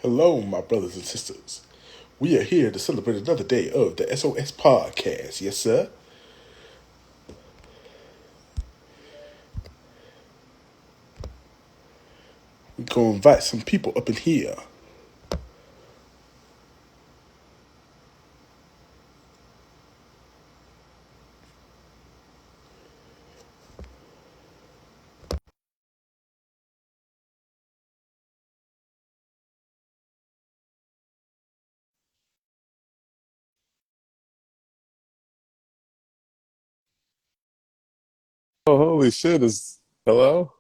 Hello, my brothers and sisters. We are here to celebrate another day of the SOS Podcast. Yes, sir. We're going to invite some people up in here. Oh, holy shit. Hello?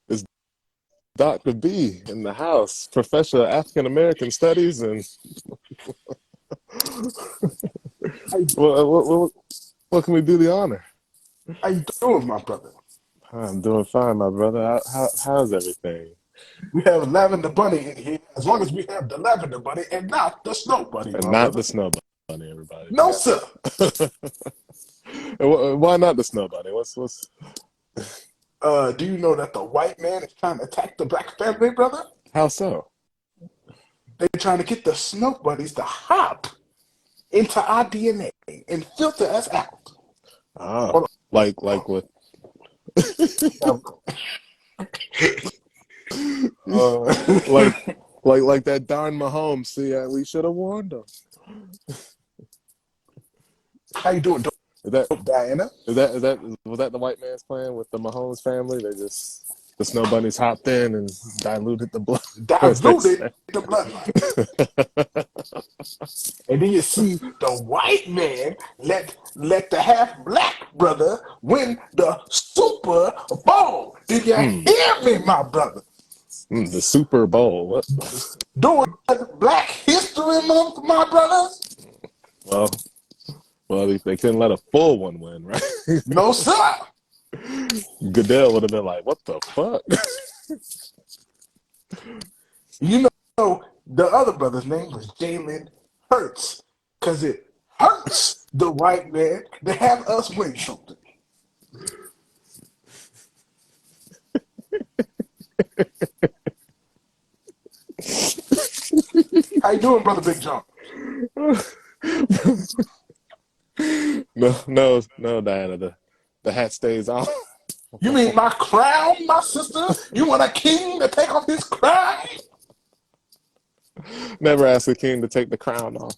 It's Dr. B in the house, professor of African American studies. And How you, what can we do the honor? how you doing, my brother? I'm doing fine, my brother. How's everything? We have a lavender bunny in here, as long as we have the lavender bunny and not the snow bunny, And my not brother. the snow bunny, everybody. No, sir. And why not the snow bunny? What's Do you know that the white man is trying to attack the black family, brother? how so? They're trying to get the snow bunnies to hop into our DNA and filter us out. Ah, Hold like what? on. Uh, like like that darn Mahomes. See, we should have warned them. how you doing, Is that Diana? is that was that the white man's plan with the Mahomes family? The snow bunnies hopped in and diluted the blood, as they Diluted say. the bloodline. And then you see the white man let the half black brother win the Super Bowl. Did you mm, hear me, my brother? the Super Bowl. What? During Black History Month, my brothers? Well, well, they couldn't let a full one win, right? No, sir. Goodell would have been like, "What the fuck?" You know, the other brother's name was Jalen Hurts because it hurts the white man to have us win something. How you doing, brother Big John? No, Diana. The hat stays on. You mean my crown, my sister? You want a king to take off his crown? Never ask the king to take the crown off.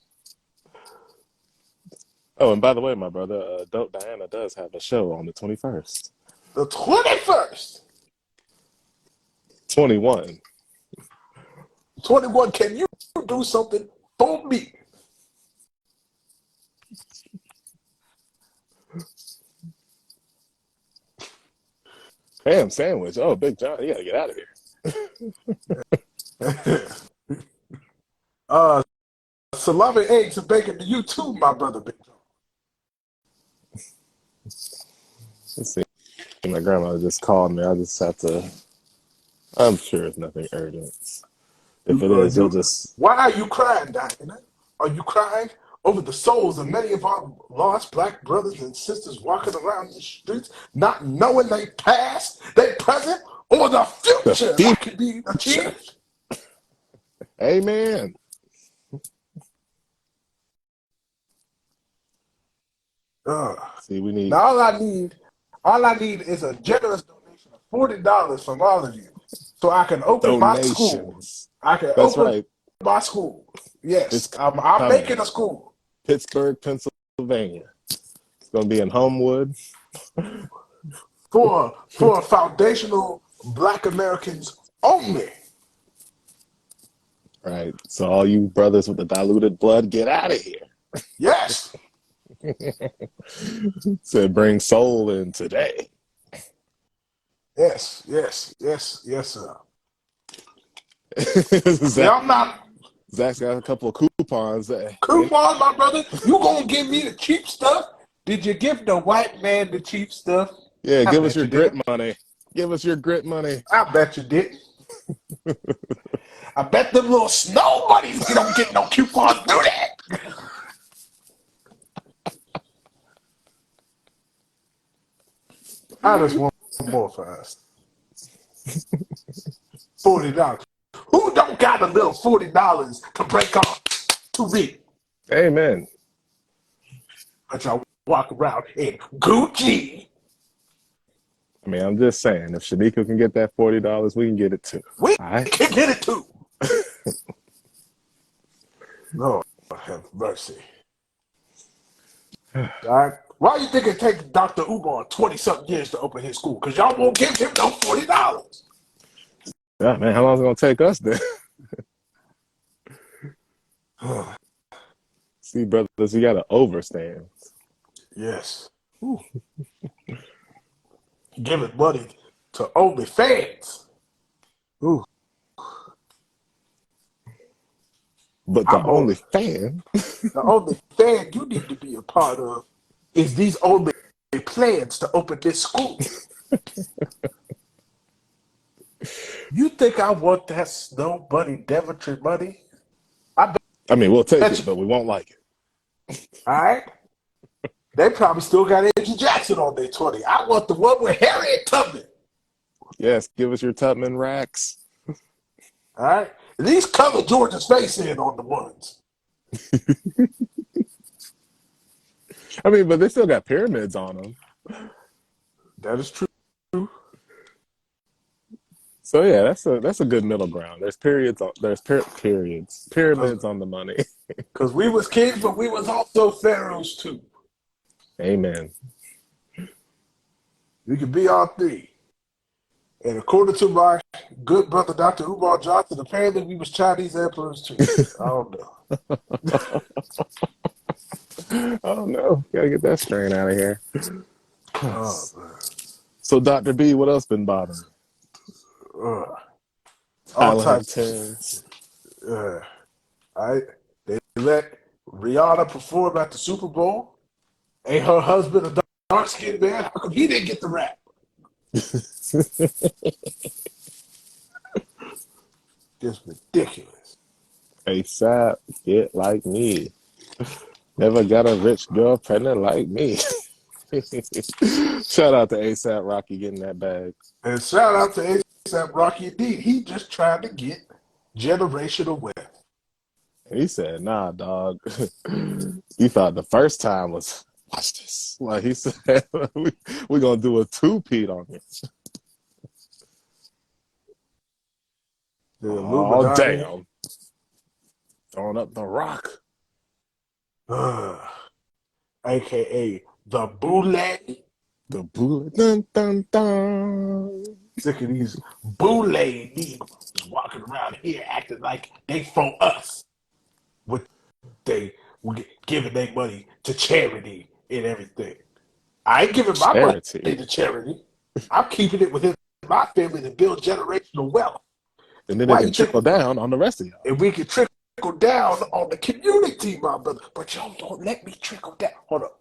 Oh, and by the way, my brother, Dope Diana does have a show on the 21st. The 21st. 21. 21, can you do something for me? Ham sandwich. Oh, Big John, you gotta get out of uh, Salami, eggs, and bacon to you too, my brother Big John. here. Let's see. My grandma just called me. I just have to. I'm sure it's nothing urgent. If it is, you'll just. Why are you crying, Diana? Are you crying over the souls of many of our lost black brothers and sisters walking around the streets, not knowing they past, they present, or the The future that could be future. achieved? Amen. Uh, See, we need now all I need is a generous donation of $40 from all of you, so I can open my school. donations. I can That's open right. my school. Yes, It's I'm coming. making a school Pittsburgh, Pennsylvania. It's gonna be in Homewood. for foundational Black Americans only. Right. So all you brothers with the diluted blood, get out of here. Yes, Said bring soul in today. yes, sir. See, Zach, I'm not Zach's got a couple of coupons. coupon, my brother. You gonna give me the cheap stuff? Did you give the white man the cheap stuff? Yeah, I give us bet your you grit did. money. Give us your grit money. I bet you did. I bet them little snow bunnies don't get no coupons. Do that. I just want more for us. $40. Who don't got a little $40 to break off to read? Amen. But y'all walk around in Gucci. I mean, I'm just saying, if Shanika can get that $40, we can get it too. We All right? can get it too. Lord have mercy. All right. Why you think it takes Dr. Umar 20-something years to open his school? Because y'all won't give him no $40. Yeah, man, how long is it going to take us then? See, brothers, you got to overstand. Yes. Giving money to OnlyFans. Ooh. But the only fan, the only fan you need to be a part of is these only plans to open this school. You think I want that Snow Bunny Devontree money? I mean, we'll take Bet it, you- but we won't like it. All right? They probably still got Andrew Jackson on their 20. I want the one with Harriet Tubman. Yes, give us your Tubman racks. All right? At least cover Georgia's face in on the ones. I mean, but they still got pyramids on them. That is true. So yeah, that's a good middle ground. There's pyramids on the money. Because we was kings, but we was also pharaohs too. Amen. We could be all three. And according to my good brother, Dr. Umar Johnson, apparently we was Chinese emperors too. I don't know. I don't know. Gotta get that strain out of here. Oh, man. So Dr. B, what else been bothering? All Island types. Tens. All right. They let Rihanna perform at the Super Bowl. Ain't her husband a dark-skinned man? How come he didn't get the rap? Just ridiculous. ASAP, get like me. Never got a rich girl pregnant like me. Shout out to ASAP Rocky getting that bag. And shout out to A$AP Rocky D. He just tried to get generational wealth. He said, nah, dog. You thought the first time was, watch this. Like he said, we're going to do a two-peat on this. The Oh, Illuminati. damn. Throwing up the rock. A.K.A. the Boule. The bullet. Dun, dun, dun. Sick of these Boule Negroes walking around here acting like they from us. They giving their money to charity and everything. I ain't giving my money Charity. to charity. I'm keeping it within my family to build generational wealth. And then Why they can you think- trickle down on the rest of y'all. And we can trickle down on the community, my brother. But y'all don't let me trickle down. Hold up.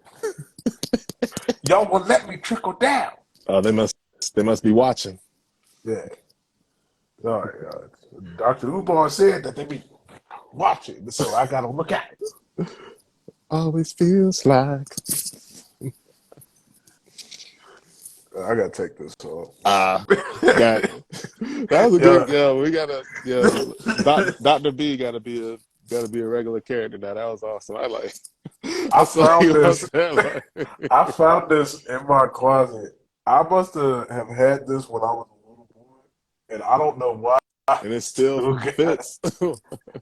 Y'all won't let me trickle down. They must be watching. Yeah. All right. Dr. Umar said that they be watching, so I got to look at it. Always feels like. I got to take this off. That was a good. We gotta. Dr. B gotta be a regular character now. That was awesome. I found this in my closet. I must have had this when I was a little boy, and I don't know why. And it still fits.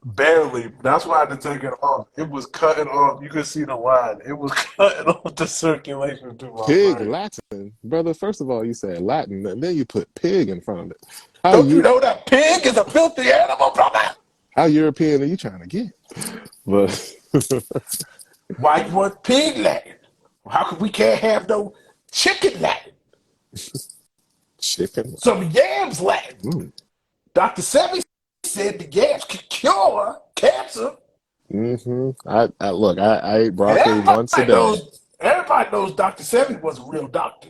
Barely. That's why I had to take it off. It was cutting off. You can see the line. It was cutting off the circulation through my Pig brain. Latin, brother. First of all, you said Latin, and then you put pig in front of it. Don't you know that pig is a filthy animal, brother? How European are you trying to get? But why you want pig Latin? How come we can't have no chicken Latin? Chicken. Some yams Latin. Dr. Sebi said the yams can cure cancer. Mm-hmm. I ate broccoli once a day. Everybody knows Dr. Sebi was a real doctor.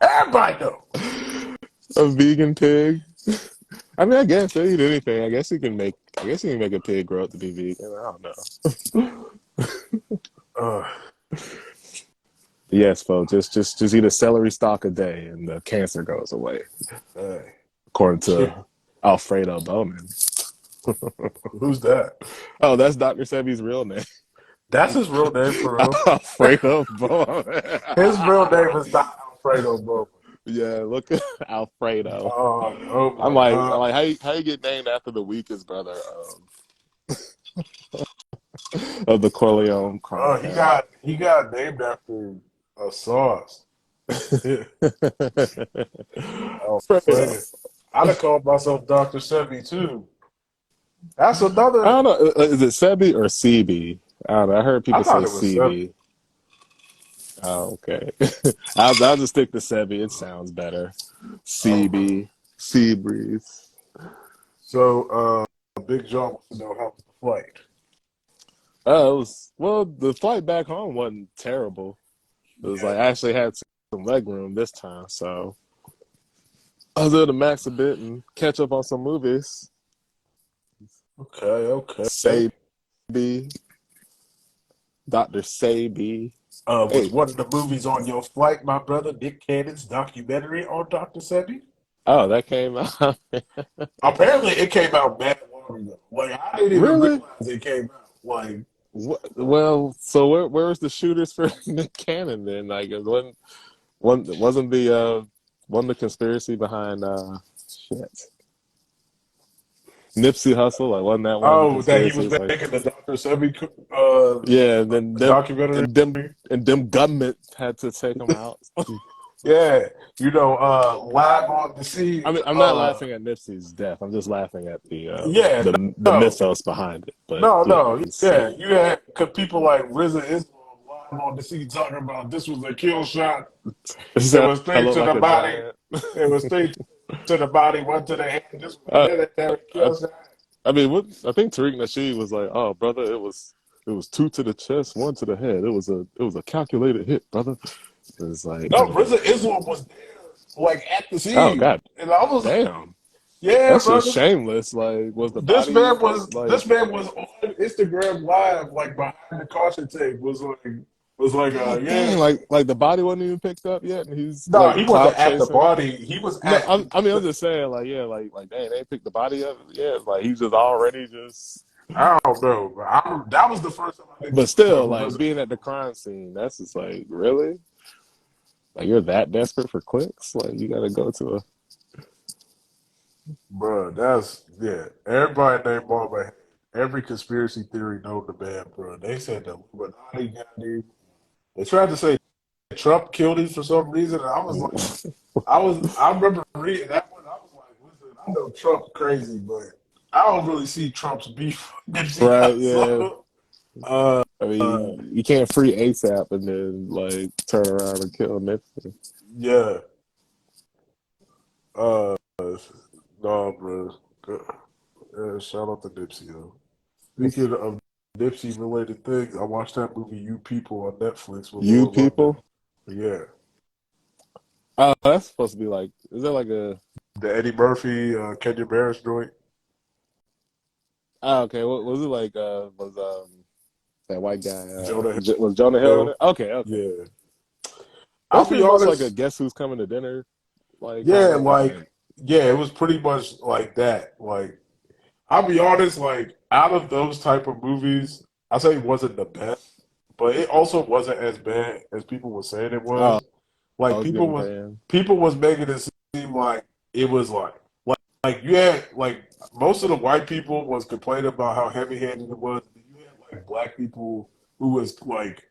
Everybody knows. A vegan pig. I mean, I guess they eat anything. I guess you can make a pig grow up to be vegan. I don't know. Yes, folks. Just eat a celery stalk a day, and the cancer goes away, Hey, according to Alfredo Bowman. who's that? Oh, that's Dr. Sebi's real name. That's his real name for real. Alfredo Bowman. His real name is not Alfredo Bowman. Yeah, look at Alfredo. Oh my I'm God. like, how you get named after the weakest brother of the Corleone crime He family? got named after a sauce. Yeah, Alfredo. Alfredo. I'd have called myself Dr. Sebi too. That's I another. don't know. Is it Sebi or CB? I don't know. I heard I people say thought it was Sebi. CB. Oh, okay. I'll just stick to Sebi. It sounds better. Okay. CB. Sea breeze. So, Big John wants to know how was the flight. The flight back home wasn't terrible. It was like Yeah. I actually had some leg room this time, so I was able to max a bit and catch up on some movies. Okay. Okay. Sabi, Dr. Sabi. Was Hey, one of the movies on your flight, my brother Nick Cannon's documentary on Dr. Sebi? oh, that came out. Apparently, it came out bad long ago. Like I didn't even Really? realize it came out. Like Well, so where's the shooters for Nick Cannon then? Like, it wasn't the conspiracy behind shit Nipsey Hussle? Like, wasn't that one of the oh, that he was conspiracies? Like, making the Dr. Sebi yeah, and then documentary. them government had to take him out. Yeah, live on the scene. I'm not laughing at Nipsey's death. I'm just laughing at Yeah, the no, mythos behind it. But yeah, no, yeah, insane. you had cause people like RZA Islam live on the scene talking about this was a kill shot. Is It that was I straight look to like the a body. giant? It was straight to the body, one to the head. This was a uh, military I, kill shot. I mean, I think Tariq Nasheed was like, "Oh, brother, it was two to the chest, one to the head. It was a calculated hit, brother." It's like, I No, mean, RZA Islam was there, like at the oh scene, god, and I was like, damn, "Yeah, that's just brother." shameless. Like, was the This body man was like? this man was on Instagram live, like behind the caution tape. Was like, God yeah. dang, like the body wasn't even picked up yet, and he's No, he like wasn't clout at the chasing. body. He was No, at. I'm just saying, like, yeah, like, dang, they picked the body up. Yeah, like he's just already just. I don't know. That was the first time I think But of still, a like RZA. being at the crime scene, that's just like, really? Like you're that desperate for clicks? Like you gotta go to a. Bro, that's yeah. Everybody named Marvin. Every conspiracy theory known to man, bro. They said the Illuminati got him. They tried to say Trump killed him for some reason, and I was like, I remember reading that one. I was like, listen, I know Trump's crazy, but I don't really see Trump's beef with Nipsey Right? Yeah. Hussle. Uh, I mean, you can't free ASAP and then like turn around and kill Nipsey. yeah. Uh, no, bro. Yeah, shout out to Nipsey, yo. Speaking of Nipsey related things, I watched that movie You People on Netflix with You Lauren London. people? Yeah. Oh, that's supposed to be like. Is that like a? The Eddie Murphy, Kenya Barris joint. Oh, okay. What was it like? Was that white guy? Jonah Was Jonah Hill in Hill. it? Okay, okay. Yeah. I'll That's be pretty much like a honest. Guess Who's Coming to Dinner, like kind Yeah, of. like, yeah, it was pretty much like that. Like, I'll be honest, like, out of those type of movies, I say it wasn't the best, but it also wasn't as bad as people were saying it Oh, was. Like, I was getting banned. people was making it seem like it was like you had, like, most of the white people was complaining about how heavy-handed it was. You had, like, black people who was, like,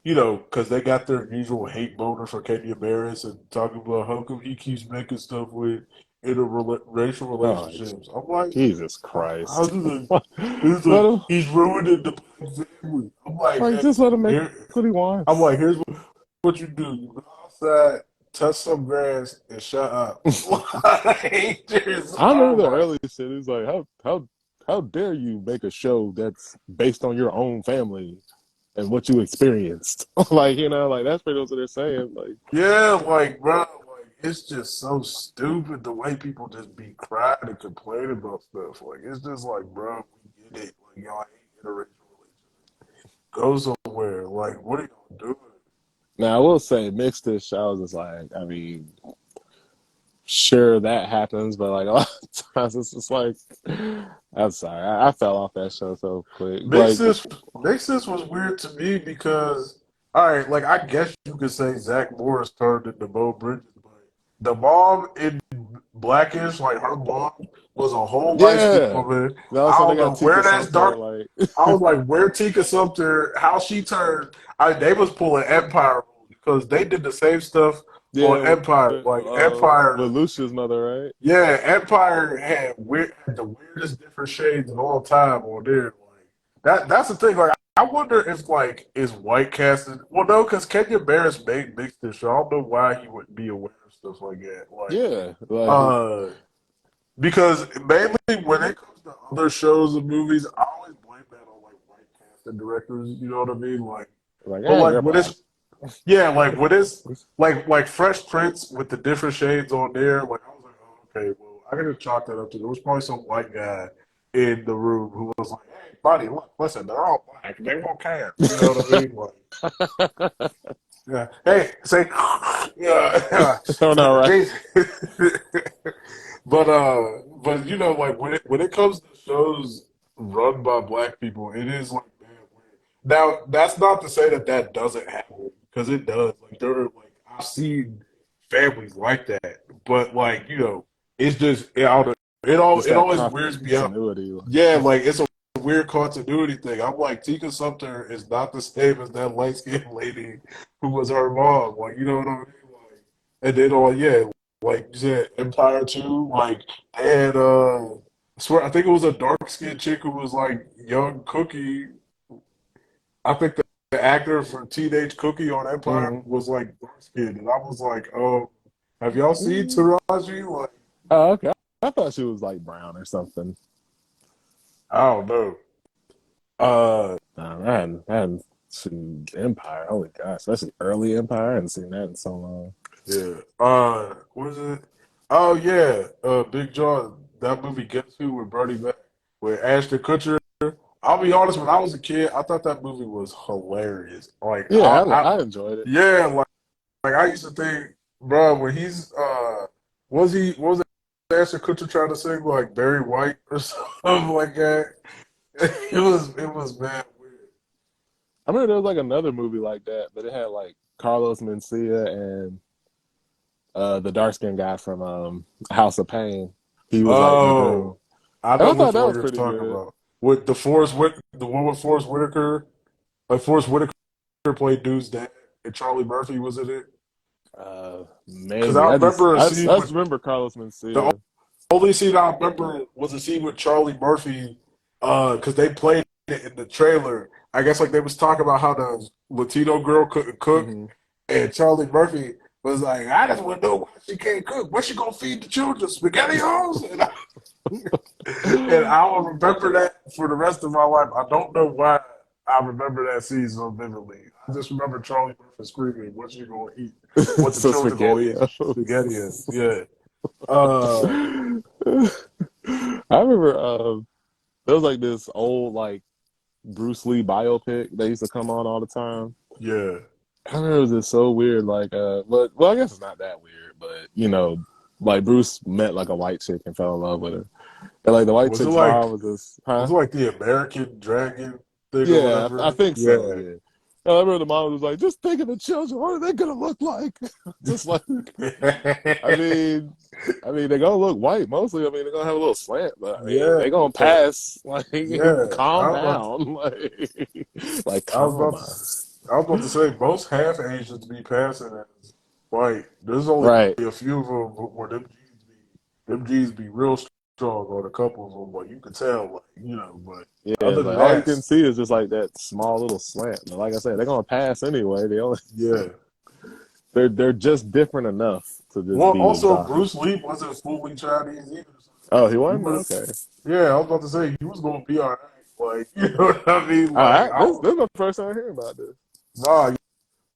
because they got their usual hate boner for Kenya Barris and talking about how come he keeps making stuff with interracial Oh, relationships. I'm like, Jesus how Christ! does it? Let He's like, him, he's ruining the black family. I'm like, like, hey, just let him make here, what he I'm wants. like, here's what you do: you go outside, touch some grass, and shut up. Like, I oh remember the my, early shit. It's like, how dare you make a show that's based on your own family and what you experienced? Like, like that's pretty much what they're saying. Like, yeah, like, bro, like, it's just so stupid the way people just be crying and complaining about stuff. Like, it's just like, bro, we get it. Like, y'all hate interracial relationships. Go somewhere. Like, what are y'all doing? Now I will say, mixed-ish. I was just like, I mean, sure that happens, but like a lot of times it's just like, I'm sorry, I fell off that show so quick. Like, Nexus was weird to me because, all right, like I guess you could say Zach Morris turned into Bo Bridges, but the mom in Blackish, like her mom was a whole light skinned yeah, woman. and all of a I sudden don't they know got where Tika that's Sumpter, dark. like, I was like, where Tika Sumter, how she turned. They was pulling Empire because they did the same stuff on yeah, Empire. Like Empire, with Lucia's mother, right? yeah, Empire had the weirdest different shades of all time on there. Like that's the thing. Like I wonder if like is white casted. Well, no, because Kenya Barris made mixed this show. I don't know why he wouldn't be aware of stuff like that. Like Yeah, like, uh, because mainly when it comes to other shows and movies, I always blame that on like white casting directors. You know what I mean? But hey, like your when problem. it's yeah, like when it's like Fresh Prince with the different shades on there, like I was like, oh, okay, well, I gotta chalk that up to there was probably some white guy in the room who was like, hey, buddy, look, listen, they're all black, they won't care. You know what I mean? Like, yeah, hey, say, yeah, Oh no, right? Jason. But you know, like when it comes to shows run by black people, it is like man weird. Now, that's not to say that that doesn't happen because it does. Like there are like I've seen families like that, but like you know, it's just Just it that always weirds me out. continuity. Yeah, like it's a weird continuity thing. I'm like Tika Sumter is not the same as that light skinned lady who was her mom. Like you know what I mean? Like, and then yeah, like you said, Empire 2, like they had I swear I think it was a dark skinned chick who was like young Cookie. I think the actor for Teenage Cookie on Empire Hmm. was like dark skinned and I was like, oh, have y'all seen Taraji? Like, Oh, okay. I thought she was like brown or something. I don't know. Uh I hadn't seen Empire. Holy gosh, especially early Empire. I hadn't seen that in so long. yeah. What is it? Oh yeah, Big John, that movie Guess Who with Bernie Mac with Ashton Kutcher. I'll be honest, when I was a kid, I thought that movie was hilarious. Like Yeah, I enjoyed it. yeah, like I used to think, bro, when he's what was it Ashton Kutcher trying to sing like Barry White or something like that? It was mad weird. I remember there was like another movie like that, but it had like Carlos Mencia and the dark skinned guy from House of Pain. He was like the dude. Oh, I And know I thought which that one was you're pretty talking good. about. With the one with Forrest Whitaker, like Forrest Whitaker played dude's dad, and Charlie Murphy was in it. Because Maybe I remember a I scene just with remember Carlos the Mencia. only scene I remember was a scene with Charlie Murphy, because they played it in the trailer. I guess like they was talking about how the Latino girl couldn't cook, Hmm. and Charlie Murphy was like, "I just want to know why she can't cook. What she gonna feed the children? SpaghettiOs?" And I will remember that for the rest of my life. I don't know why I remember that scene so vividly. I just remember Charlie Murphy screaming, "What you gonna eat? What the So children gonna eat? Spaghetti?" SpaghettiOs. Yeah. Uh, I remember there was like this old like Bruce Lee biopic that used to come on all the time. yeah. I remember it was just so weird. Like, but well, I guess it's not that weird. But you know, like Bruce met like a white chick and fell in love with her. And like the white Was it chick's like mom was just, huh? the American Dragon thing or Yeah, I whatever? think so. Yeah. Yeah. And I remember the mom was like, just think of the children. What are they gonna look like? Just like, I mean, they're gonna look white mostly. I mean, they're gonna have a little slant, but I mean, Yeah. they're gonna pass. Like, Yeah. calm down. Like, I was calm about to on. I was about to say most half Asians be passing as white. There's only Right. a few of them where them G's be real strong on a couple of them, but you can tell, like, you know, but Yeah, other than like all you that, can see is just like that small little slant. But like I said, they're gonna pass anyway. They only yeah. they're just different enough to just Well, be also exotic. Bruce Lee wasn't fully Chinese either, Oh, he so he wasn't? was. Okay. Yeah, I was about to say he was gonna be all right. Like, you know what I mean? All Like, right. This is my first time hearing about this. nah,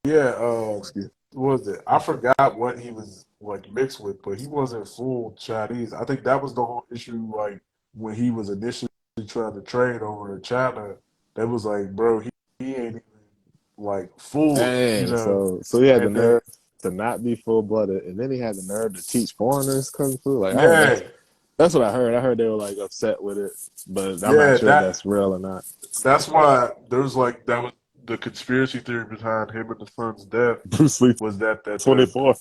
yeah. Excuse What was it? I forgot what he was like mixed with, but he wasn't full Chinese. I think that was the whole issue. Like when he was initially trying to trade over to China, that was like, bro, he ain't even like full, Dang, so he had the and then nerve to not be full blooded, and then he had the nerve to teach foreigners kung fu. Like I heard yeah, that's what I heard. I heard they were like upset with it, but I'm not yeah, sure if that's real or not. that's why there's like that was the conspiracy theory behind him and the son's death Bruce Lee was that 24.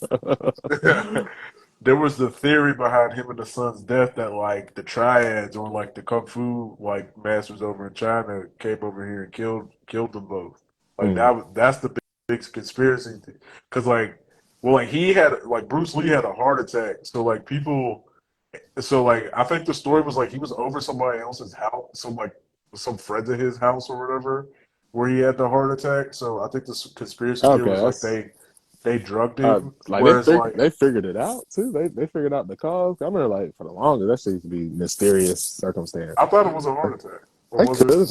there was the theory behind him and the son's death that like the triads or like the kung fu like masters over in China came over here and killed them both. Like Mm. that's the big conspiracy thing. Cause like well like he had like Bruce Lee had a heart attack. So like people so like I think the story was like he was over somebody else's house, some friends of his house or whatever, where he had the heart attack. So I think the conspiracy theory Okay, was like that's they drugged him, like whereas like they figured it out too. They figured out the cause. I remember like for the longest that seems to be mysterious circumstance. I thought it was a heart attack, or I was it? could.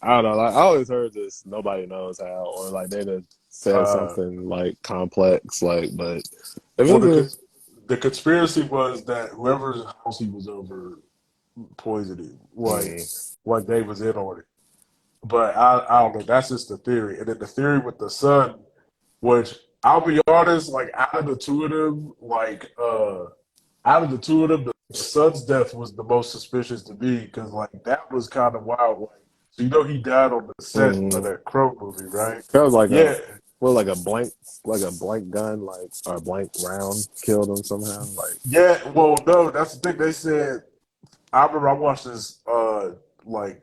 I don't know. Like I always heard this. Nobody knows how, or like they just said Uh, something like complex. Like, but if well, it was the conspiracy was that whoever's house he was over poisoned him, like they was in on it. But I don't know. That's just the theory, and then the theory with the son, which I'll be honest, like out of the two of them, the son's death was the most suspicious to me because like that was kind of wild. Like, so he died on the set of that Crow movie, right? that was like Yeah, like a blank gun, like or a blank round killed him somehow. Like, yeah. Well, no, that's the thing. They said I remember I watched this like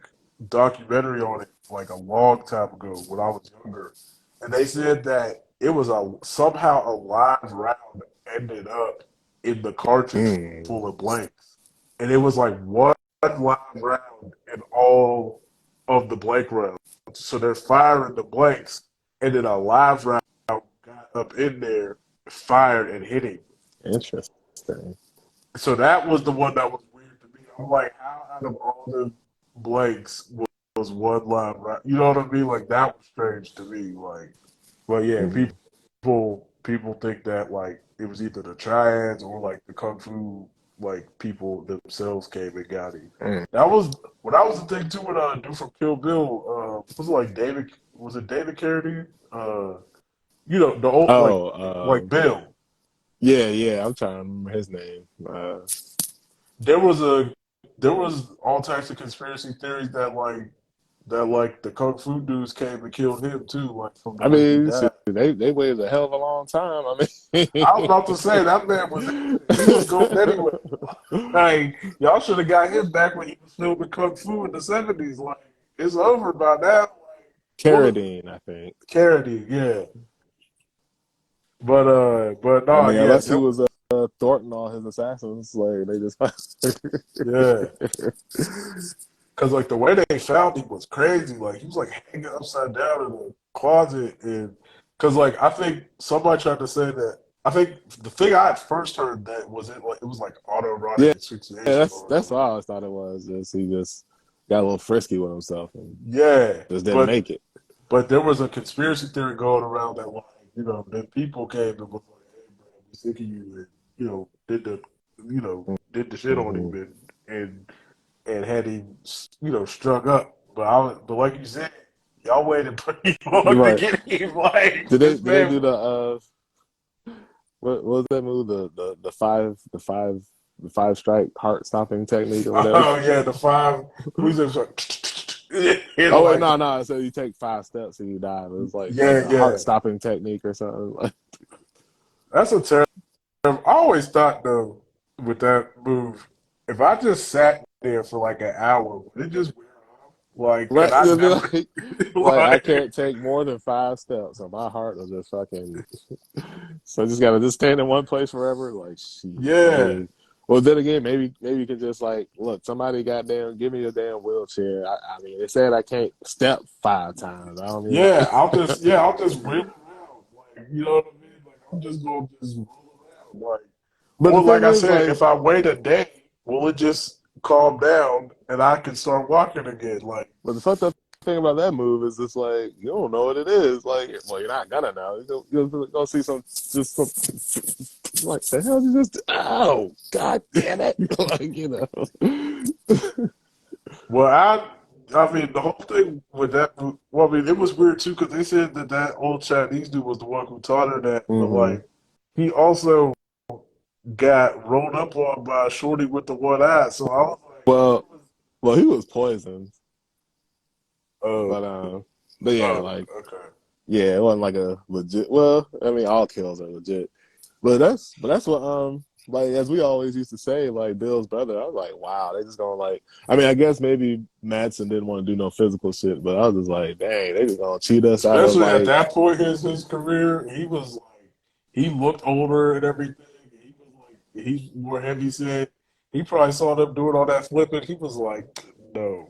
documentary on it like a long time ago when I was younger, and they said that it was somehow a live round ended up in the cartridge full of blanks, and it was like one live round in all of the blank rounds. So they're firing the blanks, and then a live round got up in there, fired and hit him. interesting. So that was the one that was weird to me. I'm like, how out of all the blanks was one live round? You know what I mean? Like that was strange to me. Like, but yeah, people think that like it was either the triads or like the kung fu like people themselves came and got him. That was the thing too with dude from Kill Bill. Was it like David? Was it David Carradine? The old like Oh, Bill. yeah. I'm trying to remember his name. There was all types of conspiracy theories that the kung fu dudes came and killed him too, like from the I way he mean, died. shit, they waited a hell of a long time. I I was mean, about to say that man he was going anyway. Like y'all should have got him back when he was filming kung fu in the '70s. Like it's over by now. Like, what Carradine, I think. Carradine, yeah. But I no, mean, yeah, unless he was Thornton, all his assassins, like they just. yeah. Because like the way they found him was crazy. Like he was like hanging upside down in a closet, and because like I think somebody tried to say that. I think the thing I had first heard that was it was like autoerotic Yeah, asphyxiation or that's what whatever. I always thought it was. Just he just got a little frisky with himself and Yeah, just didn't but make it. there was a conspiracy theory going around that like that people came and was like, "Hey, bro, we sick of you," and did the shit on him Mm-hmm. and had him struck up. But like you said, y'all waited pretty long to Right? get him. Like Did this they man. do the what was that move the five strike heart stopping technique or whatever? Oh yeah, the five. We said Oh wait, like no. So you take 5 steps and you die. It was like yeah, a yeah. heart stopping technique or something. Like, That's a terrible. I always thought though with that move, if I just sat there for like an hour, would it just wear off? Like, and right? I It'd be never like I like can't take more than 5 steps, or my heart will just fucking. So I just gotta just stand in one place forever. Like, shit. I yeah. mean, well, then again, maybe you can just like look. Somebody goddamn give me a damn wheelchair. I mean, they said I can't step 5 times. I don't mean. I'll just wheel around. Like, you know what I mean? Like I'm just gonna just roll around. Like But the or like thing I is, said, like, if I wait a day, will it just calm down and I can start walking again? Like but the fucked up thing about that move is just like you don't know what it is. Like, well, you're not gonna know. You'll go see some like the hell you just. Oh, god damn it! Like. well I mean, the whole thing with that, well, I mean, it was weird too because they said that that old Chinese dude was the one who taught her that, but Hmm. like, he also got rolled up on by a shorty with the one eye. So I was like, Well, well, he was poisoned, oh, but yeah, oh, like okay. yeah, it wasn't like a legit. Well, I mean, all kills are legit, but that's what like as we always used to say, like Bill's brother. I was like, wow, they just gonna like. I mean, I guess maybe Madsen didn't want to do no physical shit, but I was just like, dang, they just gonna cheat us out of Especially at like that point in his career, he was like, he looked older and everything. He was like, he's more heavy set. He probably saw them doing all that flipping. He was like, no.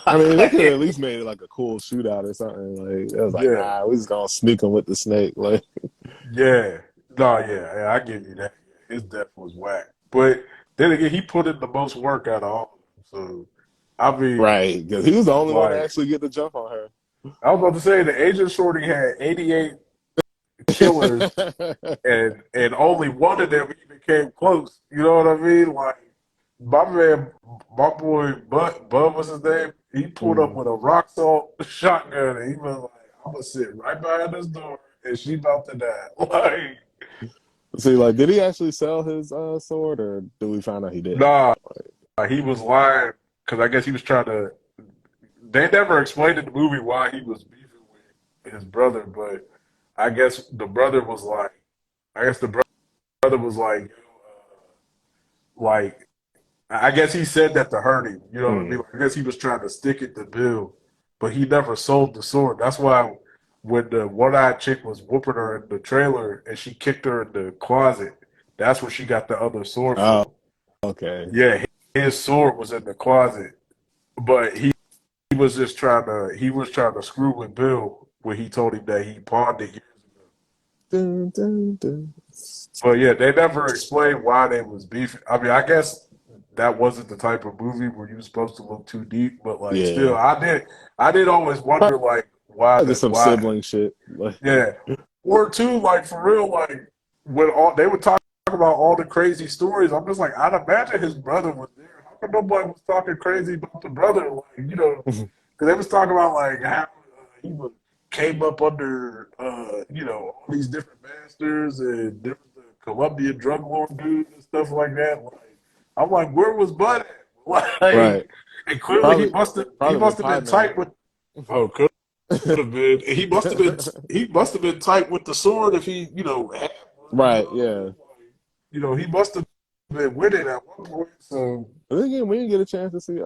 I mean, they could have at least made it like a cool shootout or something. Like it was like, Yeah, nah, we just gonna sneak him with the snake. Like, yeah. No, yeah, I give you that. His death was whack. But then again, he put in the most work out of all of them. So, I mean, right? Because he was the only one to like, actually get the jump on her. I was about to say, the Agent Shorty had 88 killers, and only one of them even came close. You know what I mean? Like, my man, my boy, Bud was his name. He pulled up Mm. with a rock salt shotgun, and he was like, "I'm gonna sit right behind this door, and she about to die." Like, See, like, did he actually sell his sword, or do we find out he didn't? nah, he was lying because I guess he was trying to. They never explained in the movie why he was beefing with his brother, but I guess the brother was like, I guess the brother was like I guess he said that to hurt him. You know what I mean? Mm. Like, I guess he was trying to stick it to Bill, but he never sold the sword. That's why when the one-eyed chick was whooping her in the trailer and she kicked her in the closet, that's where she got the other sword Oh, from. okay. Yeah, his sword was in the closet, but he was just he was trying to screw with Bill when he told him that he pawned it years ago. Dun, dun, dun. But yeah, they never explained why they was beefing. I mean, I guess that wasn't the type of movie where you were supposed to look too deep, but like still, Yeah, I did always wonder like probably just some why sibling shit. Like, yeah, or two like for real like when all they would talk about all the crazy stories. I'm just like I'd imagine his brother was there. How come nobody was talking crazy about the brother? Like because they was talking about like how he was came up under all these different masters and different Colombian drug lord dudes and stuff like that. Like I'm like, where was Bud at? Like, right? and clearly Probably, he probably been must have been tight partnering. with. Oh, could have been. He must have been tight with the sword if he had one. You Right? know what I Yeah. mean? Like, he must have been with it at one point. So But then again, we didn't get a chance to see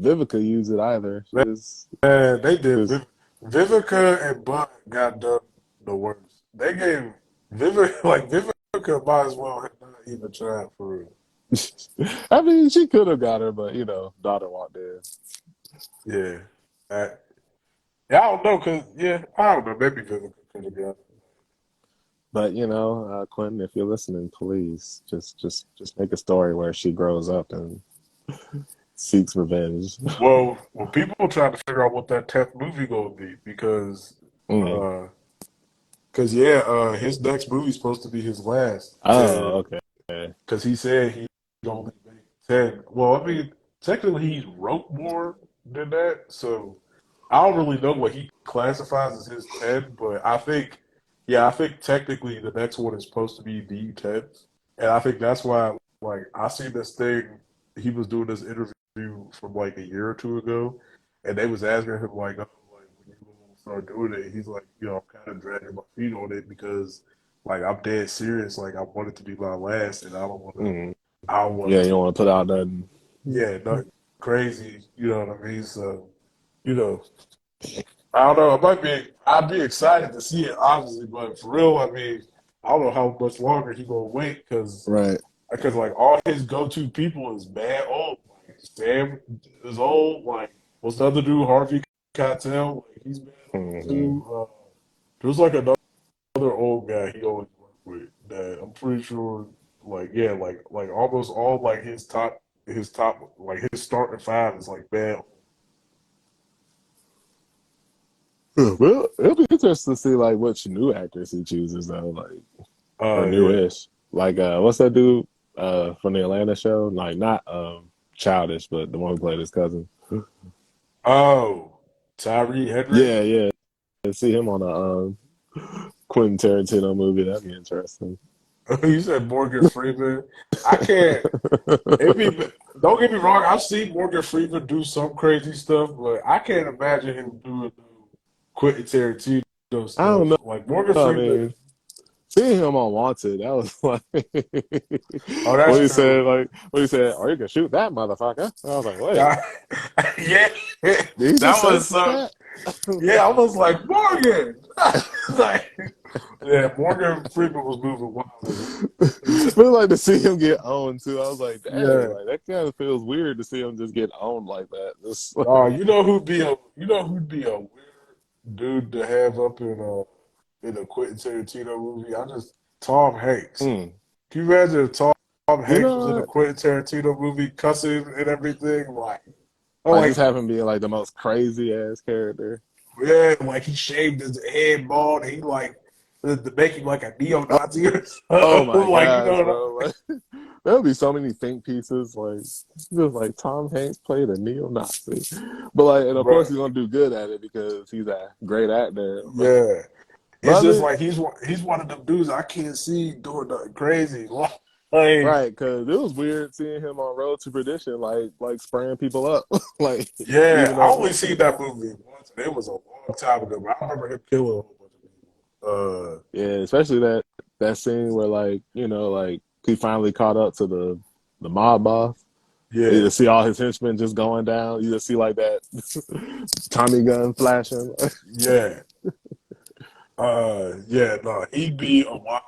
Vivica use it either. She just man, they did. because Vivica and Bud got done the worst. They gave Vivica might as well have not even tried for real. I mean she could have got her, but daughter walked in. Yeah. I, yeah, I don't know, cause I don't know. Maybe Vivica could have got it. But Quentin, if you're listening, please just make a story where she grows up and seeks revenge. Well, people trying to figure out what that 10th movie gonna be Mm. uh, his next movie's supposed to be his last, Oh, and okay. because he said he only made 10. Well, I mean, technically he wrote more than that, so I don't really know what he classifies as his 10, but I think technically the next one is supposed to be the 10, and I think that's why, like, I seen this thing, he was doing this interview from like a year or two ago, and they was asking him like, oh, like when you gonna start doing it? He's like, I'm kind of dragging my feet on it because like I'm dead serious. Like I want it to be my last, and Mm. I don't want Yeah, you to, don't want to put out nothing. nothing crazy. You know what I mean? So, you know, I don't know. I'd be excited to see it, obviously, but for real, I mean, I don't know how much longer he gonna wait Right. because like all his go-to people is bad old. Like Sam is old. Like what's the other dude, Harvey Keitel? Like he's bad old Hmm. too. There's like another old guy he always worked with that I'm pretty sure. Like like almost all like his top like his starting five is like bad. Well, it'll be interesting to see like which new actors he chooses though, like or Yeah. newish. Like what's that dude from the Atlanta show? Like not Childish, but the one who played his cousin. Oh, Tyree Henry. Yeah, yeah. See him on a Quentin Tarantino movie. That'd be interesting. You said Morgan Freeman. I can't. It be. Don't get me wrong. I've seen Morgan Freeman do some crazy stuff, but I can't imagine him doing Quentin Tarantino I don't stuff. know. Like Morgan I Freeman. mean, seeing him on Wanted, that was like Oh, that's true. when he said, "Oh, you can shoot that motherfucker." I was like, "Wait, That- yeah, did he just that say was so. that?" Yeah, I was like Morgan. Like, yeah, Morgan Freeman was moving wild. But like to see him get owned too, I was like, "Dang, Yeah. like that kind of feels weird to see him just get owned like that." It's Oh, you know who'd be a weird dude to have up in a Quentin Tarantino movie? Tom Hanks. mm. Can you imagine if Tom You Hanks was in a know, Quentin Tarantino movie, cussing and everything? Like, I'm like just like, have him being like the most crazy ass character. yeah, like he shaved his head bald. He like to make him like a neo-Nazi or Oh something. my Like, you gosh, know what bro! Like, there would be so many think pieces, like just like Tom Hanks played a neo-Nazi, but like, and I mean? of course Bro, he's gonna do good at it because he's a great actor. yeah. It's But I just mean, like he's one of them dudes I can't see doing nothing crazy. Like, right? Because it was weird seeing him on Road to Perdition, like spraying people up, like yeah, even I though, only seen that movie once, and it was a long time ago. But I remember him killing a whole bunch of people. yeah, especially that scene where like like he finally caught up to the mob boss. You Yeah, just see all his henchmen just going down. You just see like that Tommy gun flashing. yeah, yeah. No, he'd be a wild one.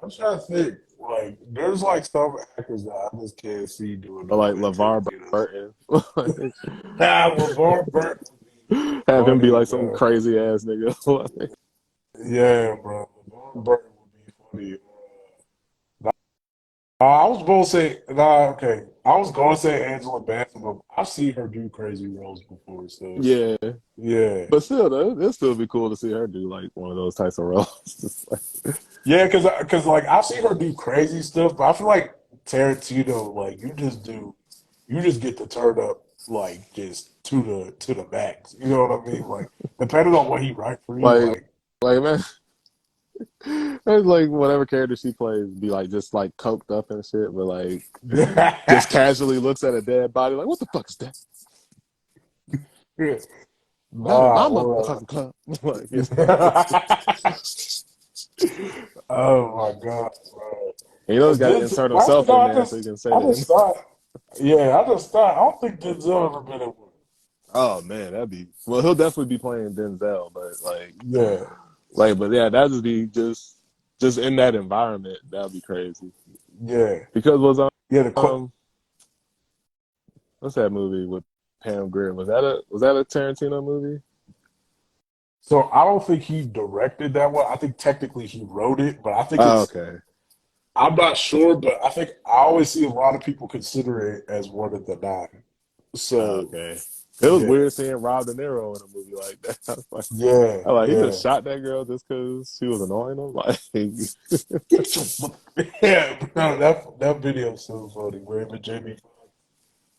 I'm trying to think. Like, there's like some actors that I just can't see doing Or no like Quentin LeVar Tarantino stuff. Burton. Nah, LeVar Burton would be Have him be funny, like some bro. crazy ass nigga. Yeah, bro. LeVar Burton would be funny. I was going to say, nah, okay. I was going to say Angela Bassett, but I've seen her do crazy roles before, so Yeah. yeah. But still though, it'd still be cool to see her do like one of those types of roles. Yeah, because like I've seen her do crazy stuff, but I feel like Tarantino, like you just get to turn up like just to the max. You know what I mean? Like depending on what he write for you, like like like man, it's like whatever character she plays be like just like coked up and shit, but like just casually looks at a dead body like, what the fuck is that? Not in nah, my or, motherfucking club. Like, oh my God, bro. he's Because got to this, insert well, himself in there so he can say I that. just thought, yeah, I just thought, I don't think Denzel ever been in one. Oh man, that'd be well. He'll definitely be playing Denzel, but Yeah, but yeah, that'd just be just in that environment. That'd be crazy. yeah, Because yeah. um what's that movie with Pam Grier? Was that a Tarantino movie? So I don't think he directed that one. I think technically he wrote it, but I think Oh, it's, okay. I'm not sure, but I think I always see a lot of people consider it as one of the nine. Oh, So okay. It was yeah, weird seeing Rob De Niro in a movie like that. yeah, He yeah. just shot that girl just because she was annoying him. Like, Get your yeah, bro, that video is so funny. Where him and Jamie,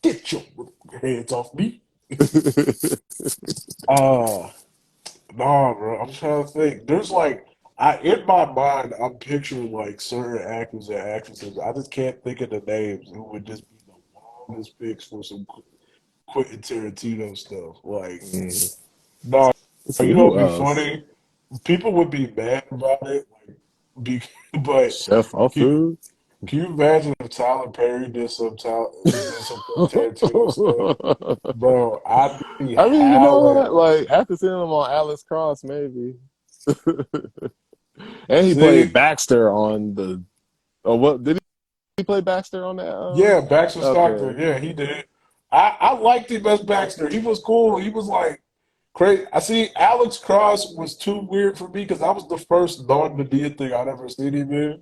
get your hands off me. Uh Nah, bro. I'm trying to think. There's like I in my mind, I'm picturing like certain actors and actresses. I just can't think of the names. Who would just be the wildest picks for some Quentin Tarantino stuff. Like, mm. no, Let's see you know, who it'd be else. funny. People would be mad about it. Like, be, but Chef off can, food. can you imagine if Tyler Perry did some Quentin Tarantino stuff, bro? I'd be I mean, you know howling. what? Like after seeing him on Alex Cross, maybe. And he played See, Baxter on the. Oh, what did he play Baxter on that? yeah, Baxter Okay. Stockton. Yeah, he did. I liked him as Baxter. He was cool. He was like crazy. I see Alex Cross was too weird for me because that was the first non-Medea thing I'd ever seen him in.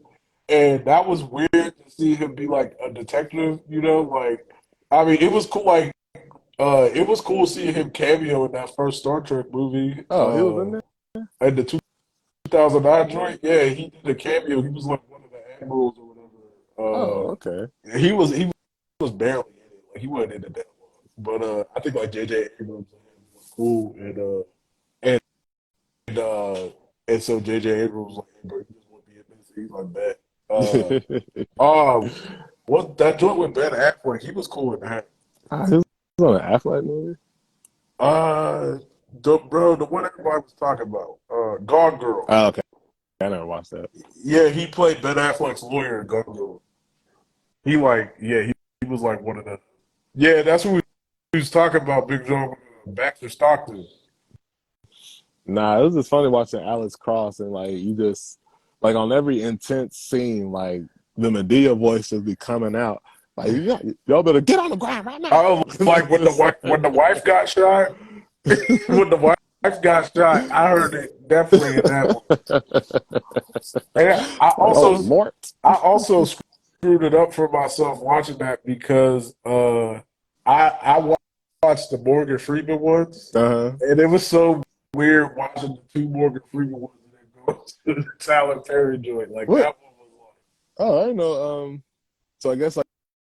And that was weird to see him be like a detective, you know? Like, I mean, it was cool. Like, it was cool seeing him cameo in that first Star Trek movie, Oh, he was in there. in the 2009 joint. Yeah, he did a cameo. He was like one of the admirals or Oh, whatever. okay. He was barely in it. Like, he wasn't in it that long. But I think like J.J. Abrams was cool, and and uh, and so J.J. Abrams was like, hey, bro, you just want to be in this. He's like that. What that joint with Ben Affleck? He was cool in that. This was on an Affleck movie. Uh, the one everybody was talking about, Gone Girl. Oh, okay, I never watched that. Yeah, he played Ben Affleck's lawyer in Gone Girl. He was like one of the. Yeah, that's what we was talking about. Big Joe Baxter Stockton. Nah, it was just funny watching Alex Cross and like you just like on every intense scene, like the Medea voice just be coming out. Like y'all better get on the ground right now. Oh, like when the wife got shot. When the wife got shot, I heard it definitely in that one. And I also screwed it up for myself watching that because I watched the Morgan Freeman ones, and it was so weird watching the two Morgan Freeman ones and then go to the Tyler Perry joint. Like what? that one was like. Oh, I didn't know. So I guess like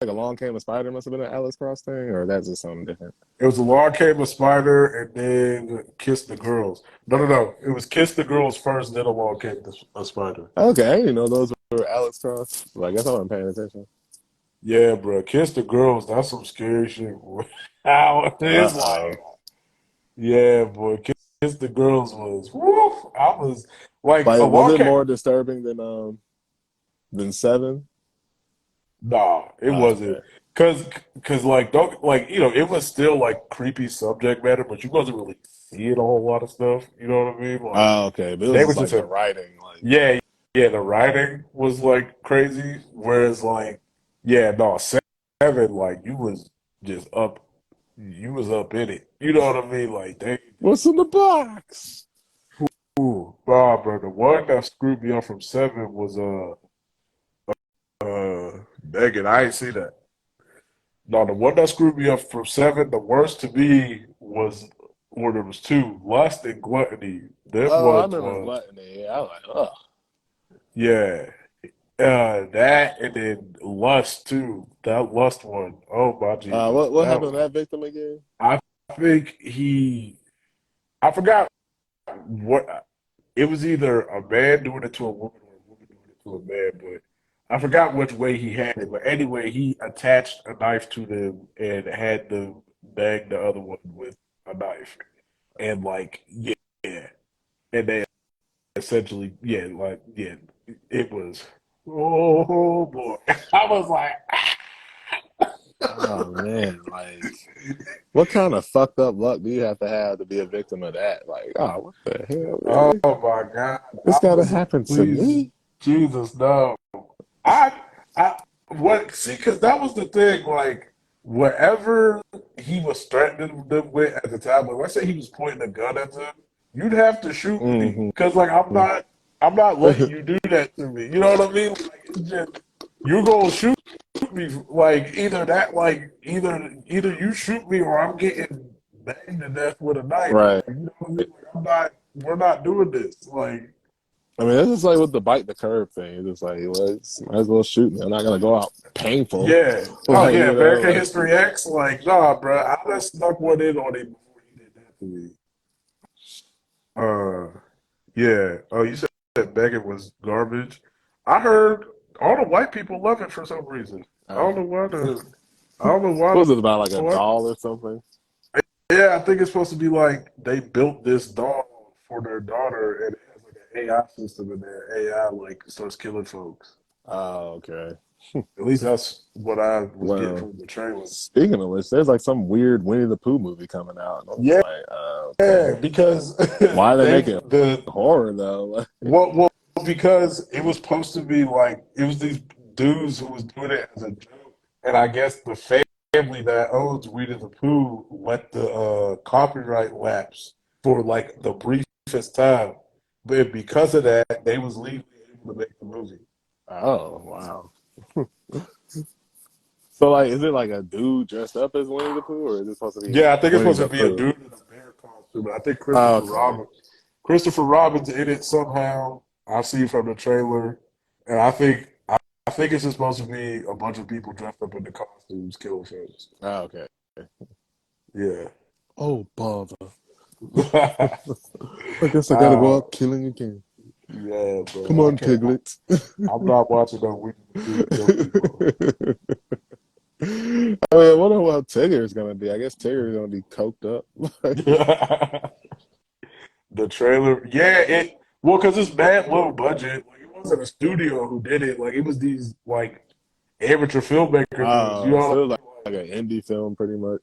Along Came a Spider must have been an Alex Cross thing, or that's just something different. It was Along Came a Spider and then Kiss the Girls. No. It was Kiss the Girls first, then Along Came a Spider. Okay, I didn't know those were Alex Cross. Well, I guess I wasn't paying attention. Yeah, bro. Kiss the Girls, that's some scary shit. How it is like, yeah, boy. Kiss the Girls was, woof. I was like was it more disturbing than Seven? Nah, it wasn't. Cause like don't like it was still like creepy subject matter, but you wasn't really seeing a whole lot of stuff. You know what I mean? Like Okay, but it they was was just just like the writing, like the writing was like crazy. Whereas like no, Seven, like you was up in it. You know what I mean? Like they what's in the box? bro, the one that screwed me up from Seven was Megan. I ain't see that. No, the one that screwed me up from Seven, the worst to me was, or there was two, Lust and Gluttony. Them Oh, I ones remember was, Gluttony. Yeah, I was like, oh. yeah. That and then Lust too. That Lust one. Oh my Jesus. What happened to that victim again? I think I forgot what, it was either a man doing it to a woman or a woman doing it to a man, but I forgot which way he had it. But anyway, he attached a knife to them and had them bang the other one with a knife. And like, yeah. And they essentially, it was, oh boy. I was like, Oh man, like what kind of fucked up luck do you have to be a victim of that? Like, oh, what the hell, oh really? my God. This I gotta was like, happen to please, me? Jesus, no. I, see, because that was the thing, like, whatever he was threatening them with at the time, like, let's say he was pointing a gun at them, you'd have to shoot me. Mm-hmm. Because, like, I'm not letting you do that to me. You know what I mean? Like, it's just, you're going to shoot me. Like, either you shoot me or I'm getting banged to death with a knife. Right. Like, you know what I mean? Like, we're not doing this. Like, I mean, it's just like with the bite the curb thing. It's just like, well, might as well shoot me. I'm not gonna go out painful. yeah. Oh, Like, yeah. you know, American like, History X. Like, nah, bro. I just snuck one in on him before he did that to me. Uh, yeah. Oh, you said Megan was garbage. I heard all the white people love it for some reason. I don't know why I don't know why what the was it about, like a white. doll or something? Yeah, I think it's supposed to be like they built this doll for their daughter and it has like an AI system in there. AI like starts killing folks. Oh, okay. At least that's what I was getting Well, from the trailer. speaking of which, there's like some weird Winnie the Pooh movie coming out. And I'm just Yeah, like, okay. because Why are they making the horror though? well because it was supposed to be like it was these dudes who was doing it as a joke, and I guess the family that owns Winnie the Pooh let the copyright lapse for like the briefest time, but because of that, they was legally able to make the movie. Oh, wow. So, like, is it like a dude dressed up as Winnie the Pooh, or is it supposed to be Yeah, I think it's Winnie supposed to the be a Pooh? dude in a bear costume. I think Oh, okay. Christopher Robin's in it somehow. I see from the trailer, and I think it's just supposed to be a bunch of people dressed up in the costumes killing folks. Oh, okay. Yeah. Oh, bother. uh, I guess I gotta go out killing again. yeah, Come bro. I on, can't. Piglet. I'm not watching no Winnie the Pooh kill people. I mean, I wonder what Tigger is gonna be. I guess Tigger is gonna be coked up. The trailer, yeah, it well, because it's bad low budget. Like it wasn't a studio who did it. Like it was these like amateur filmmaker dudes. You Oh, know, so it was like an indie film, pretty much.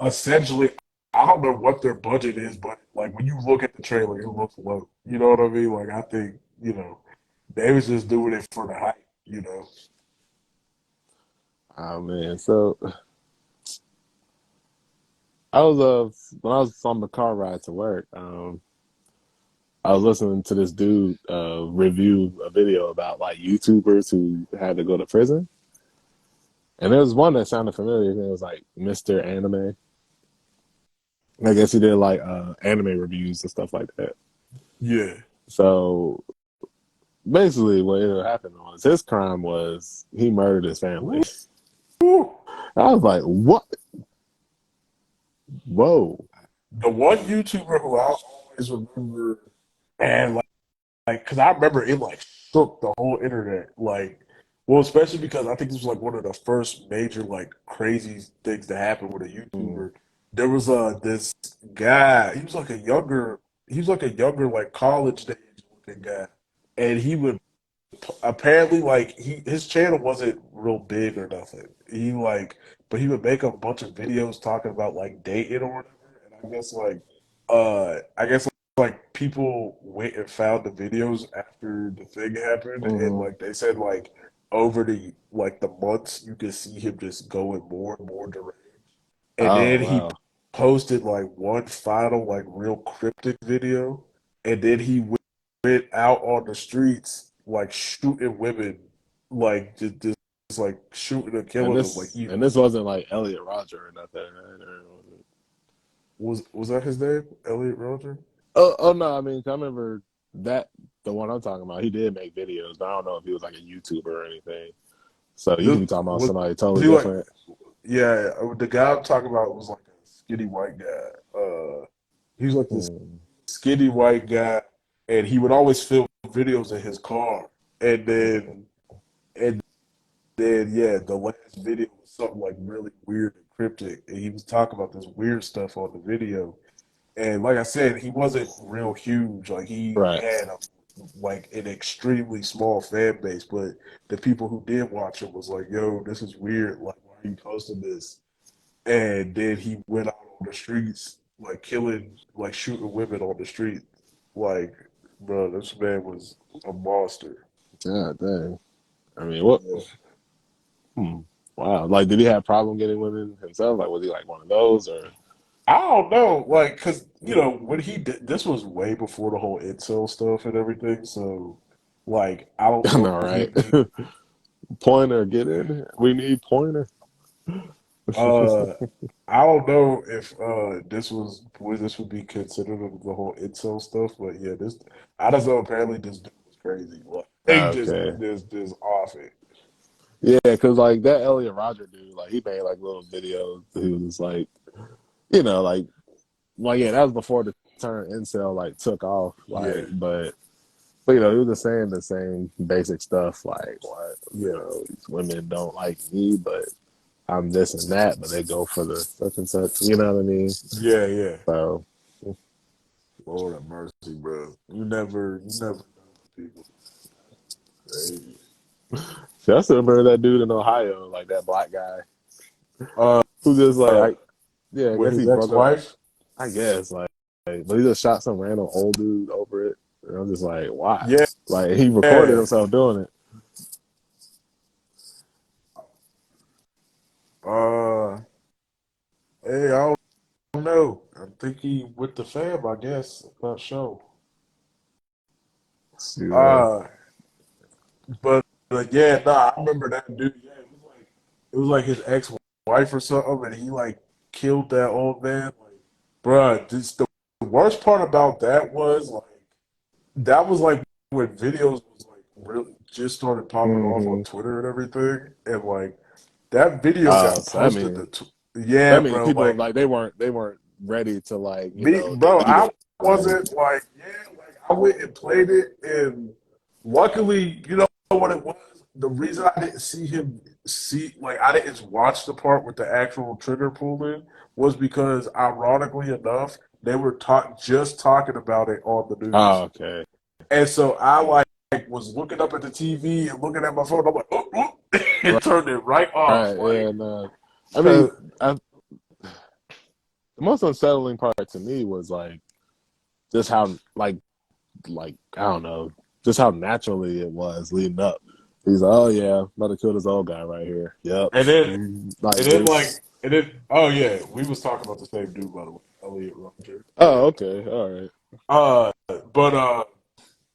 essentially, I don't know what their budget is, but like when you look at the trailer, it looks low. You know what I mean? Like I think they was just doing it for the hype. You know? Oh man, so I was when I was on the car ride to work, I was listening to this dude review a video about like YouTubers who had to go to prison, and there was one that sounded familiar. It was like Mr. Anime. I guess he did like anime reviews and stuff like that. Yeah. So basically, what ended up happening was his crime was he murdered his family. Woo. I was like, what? Whoa. The one YouTuber who I always remember, and because I remember it like shook the whole internet. Like, well, especially because I think this was like one of the first major like crazy things to happen with a Mm. YouTuber. There was this guy. He was like a younger like college age looking guy, and he would apparently like his channel wasn't real big or nothing. But he would make a bunch of videos talking about like dating or whatever. And I guess like people went and found the videos after the thing happened, and Hmm. like they said like over the months you could see him just going more and more direct. And Oh, then he wow. posted like one final like real cryptic video, and then he went out on the streets like shooting women, like just like shooting and And killing them. Like this he and this wasn't like Elliot Rodger or nothing, right? Or was it? was that his name, Elliot Roger? Oh no, I mean I remember that the one I'm talking about, he did make videos, but I don't know if he was like a YouTuber or anything. So you could This be talking about was somebody totally he like different. yeah, the guy I'm talking about was like a skinny white guy. He was like this Hmm. skinny white guy, and he would always film videos in his car. And then and then yeah, the last video was something like really weird and cryptic, and he was talking about this weird stuff on the video. And like I said, he wasn't real huge. Like he Right. had like an extremely small fan base, but the people who did watch it was like, "Yo, this is weird. Like, why are you posting this?" And then he went out on the streets, like killing, like shooting women on the street. Like, bro, this man was a monster. God dang. I mean, what? Yeah. Hmm. Wow. Like, did he have a problem getting women himself? Like, was he like one of those or? I don't know, like, cause when he did this was way before the whole incel stuff and everything. So, like, I don't I know know, if he right? be. Pointer, get in. We need Pointer. Uh, I don't know if this would be considered the whole incel stuff, but yeah, this I just know apparently this dude was crazy. Like, he just Okay. this off it. Yeah, because like that Elliot Rodger dude, like he made like little videos. He was like, like, well, yeah, that was before the term incel like took off. Yeah, Like, but he was just saying the same basic stuff, like what yeah, these women don't like me, but I'm this and that, but they go for the such and such. You know what I mean? yeah, yeah. So, Lord have mercy, bro. You never know people. Crazy. see, I still remember that dude in Ohio, like that black guy Uh, who just like, uh, yeah, I with guess he his broke up. ex-wife. I guess but he just shot some random old dude over it. And I'm just like, why? Yeah, Like he recorded himself doing it. uh, hey, I don't know. I think he with the fam. I guess. I'm not sure. Yeah. Uh, but yeah, nah, I remember that dude. Yeah, it was like his ex-wife or something, and he like killed that old man. Like, bruh, the worst part about that was like that was like when videos was like really just started popping off on Mm-hmm. Twitter and everything, and like that video got So I posted mean, Yeah, I mean, bro. people Like like they weren't ready to like me, bro. delete I it. wasn't like, yeah, like I went and played it, and luckily, you know what it was. The reason I didn't I didn't watch the part with the actual trigger pulling was because, ironically enough, they were just talking about it on the Oh, news, okay. and so I was looking up at the TV and looking at my phone. I'm like, oh, oh, and Right. turned it right off, Right. like, Yeah. No. I mean, cause the most unsettling part to me was like just how like I don't know, just how naturally it was leading up. He's like, oh yeah, about to kill this old guy right here. Yep. and then Like And then like just and then oh yeah, we was talking about the same dude, by the way, Elliot Roger. oh okay, all right. Uh but uh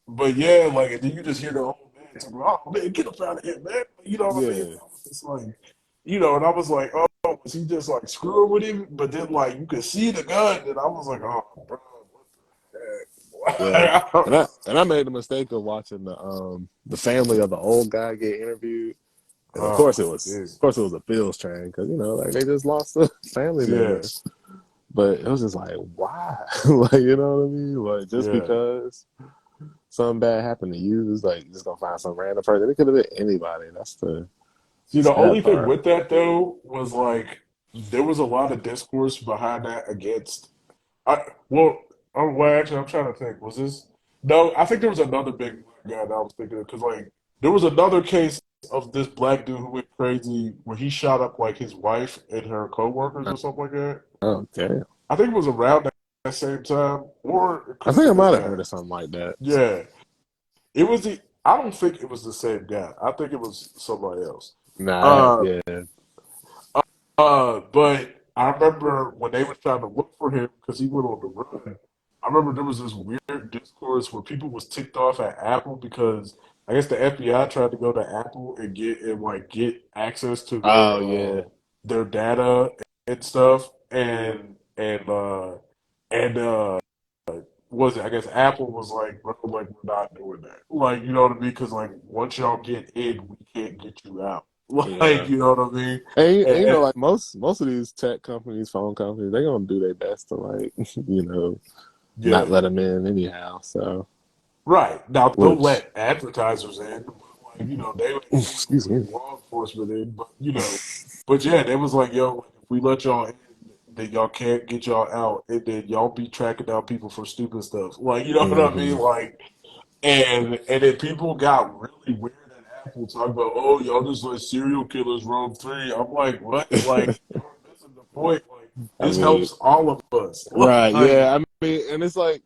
but yeah, like, and then you just hear the old man talking about, oh man, get up out of here, man. You know what I mean? Yeah. I was just like, and I was like, oh, was he just like screwing with him? But then like you could see the gun, and I was like, oh bro, what Yeah. the And heck? I made the mistake of watching the family of the old guy get interviewed. And Oh, of course it was a Bills train because like they just lost a family yeah, member. But it was just like, why? Like, you know what I mean? Like, just yeah. because something bad happened to you, it's like, you're just gonna find some random person. It could have been anybody. That's the See, the only sad thing part. with that though was like there was a lot of discourse behind that against. I well, actually, I'm trying to think. Was this? No, I think there was another big black guy that I was thinking of, because like there was another case of this black dude who went crazy where he shot up like his wife and her coworkers or something like that. Oh, damn. I think it was around that same time, or it I could have think I been this might have guy. heard of something like that. Yeah, it was the. I don't think it was the same guy. I think it was somebody else. Nah, Uh, yeah. but I remember when they were trying to look for him because he went on the run. I remember there was this weird discourse where people was ticked off at Apple because I guess the FBI tried to go to Apple and get access to Oh, yeah. their data and stuff, and was it? I guess Apple was like, bro, like we're not doing that. Like, you know what I mean? Because like once y'all get in, we can't get you out. Like, Yeah. you know what I mean? And, And, like most of these tech companies, phone companies, they're gonna do their best to like, not yeah, let them in anyhow. So, right. Now they'll which, let advertisers in, but like, they ain't gonna excuse me. let law enforcement in. But yeah, they was like, yo, if we let y'all in, then y'all can't get y'all out, and then y'all be tracking down people for stupid stuff. Like, you know what I Hmm. mean? Like, and then people got really weird at Apple talking about, oh, y'all just let serial killers roam free. I'm like, what? Like, you're missing the point. Like, I this mean, helps all of us. right? Like, Yeah. I mean, and it's like